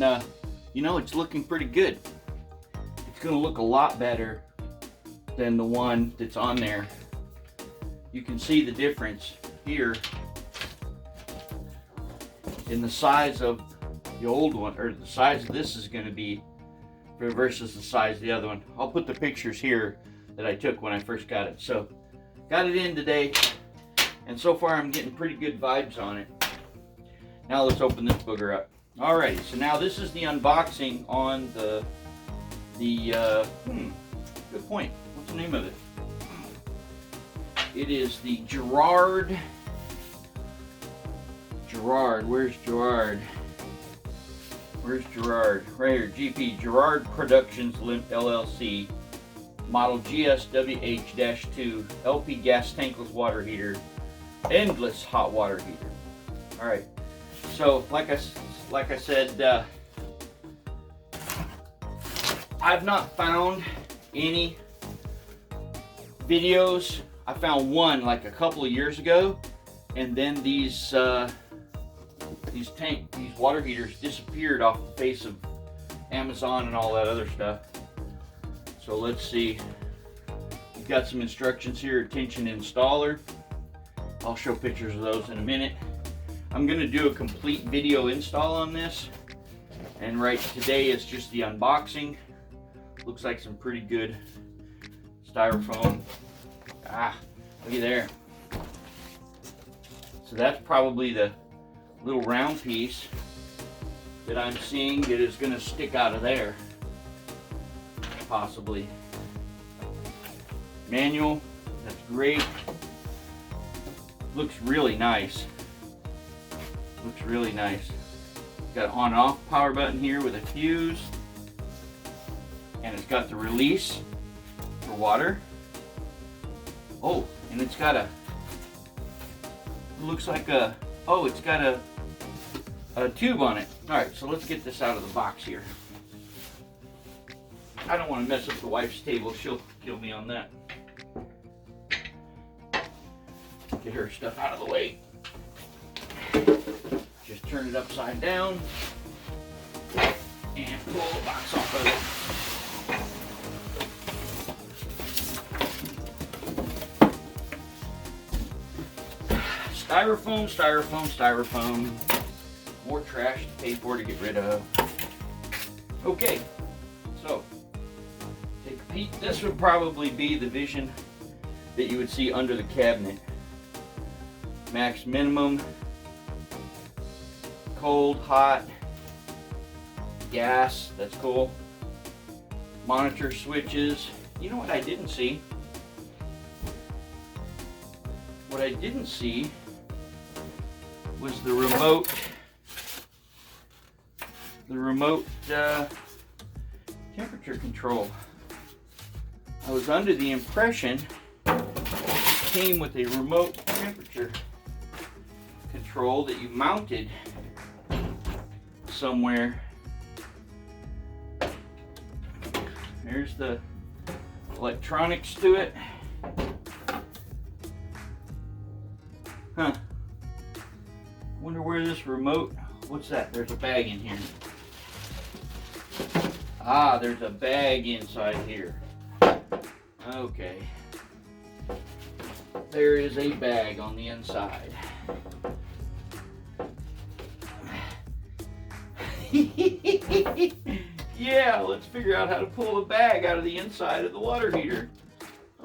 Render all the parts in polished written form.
and you know, it's looking pretty good. It's going to look a lot better than the one that's on there. You can see the difference here in the size of the old one, or the size of this is going to be versus the size of the other one. I'll put the pictures here that I took when I first got it. So got it in today, and so far I'm getting pretty good vibes on it. Now let's open this booger up. Alrighty, so now this is the unboxing on the good point. What's the name of it? It is the Girard. Where's Girard? Where's Girard? Right here, GP, Girard Productions LLC, model GSWH-2, LP gas tankless water heater, endless hot water heater. All right, so like I said, I've not found any videos. I found one like a couple of years ago, and then these water heaters disappeared off the face of Amazon and all that other stuff. So let's see. We've got some instructions here. Attention installer. I'll show pictures of those in a minute. I'm going to do a complete video install on this, and right today it's just the unboxing. Looks like some pretty good styrofoam. Looky there. So that's probably the little round piece that I'm seeing that is going to stick out of there. Possibly. Manual. That's great. Looks really nice. Looks really nice. Got an on and off power button here with a fuse. And it's got the release for water. Oh, and it's got looks like it's got a tube on it. Alright, so let's get this out of the box here. I don't want to mess up the wife's table. She'll kill me on that. Get her stuff out of the way. Just turn it upside down and pull the box off of it. Styrofoam, styrofoam, styrofoam. More trash to pay for to get rid of. Okay, so take a peek. This would probably be the vision that you would see under the cabinet. Max minimum, cold, hot, gas, that's cool. Monitor switches. You know what I didn't see? What I didn't see was the remote temperature control. I was under the impression it came with a remote temperature control that you mounted somewhere. There's the electronics to it. Huh. Wonder where this remote, what's that? There's a bag in here. There's a bag inside here. Okay. There is a bag on the inside. Yeah, let's figure out how to pull the bag out of the inside of the water heater.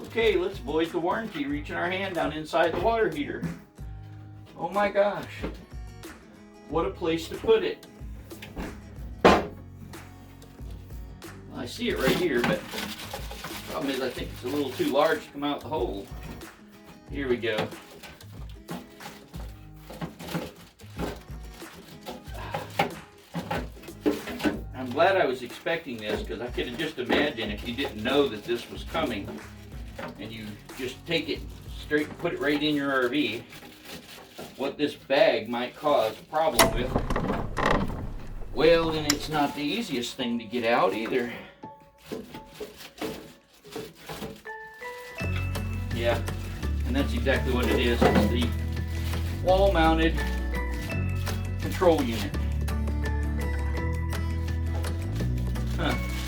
Okay, let's void the warranty, reaching our hand down inside the water heater. Oh my gosh. What a place to put it. I see it right here, but the problem is I think it's a little too large to come out the hole. Here we go. I'm glad I was expecting this, because I could have just imagined if you didn't know that this was coming and you just take it straight and put it right in your RV, what this bag might cause a problem with. Well, then it's not the easiest thing to get out either. Yeah, and that's exactly what it is. It's the wall-mounted control unit.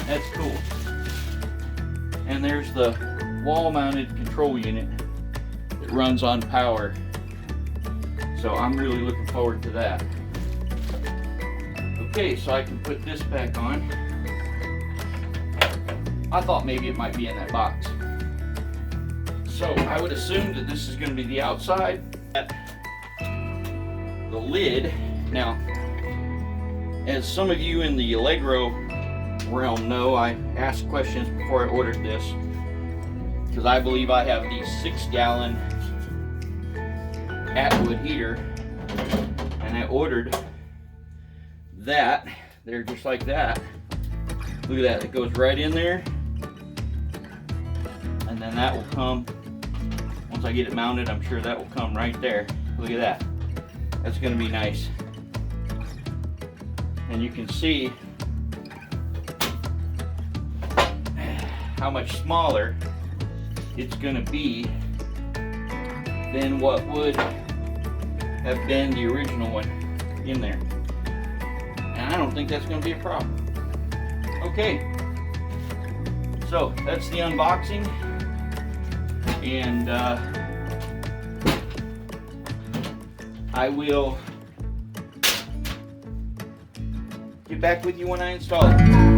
That's cool. And there's the wall-mounted control unit that runs on power. So I'm really looking forward to that. Okay, so I can put this back on. I thought maybe it might be in that box. So I would assume that this is going to be the outside. The lid. Now, as some of you in the Allegro realm know, I asked questions before I ordered this, because I believe I have the 6-gallon Atwood heater, and I ordered that. They're just like that. Look at that, it goes right in there, and then that will come, once I get it mounted, I'm sure that will come right there. Look at that. That's going to be nice. And you can see how much smaller it's going to be than what would have been the original one in there. And I don't think that's going to be a problem. Okay, so that's the unboxing, and I will get back with you when I install it.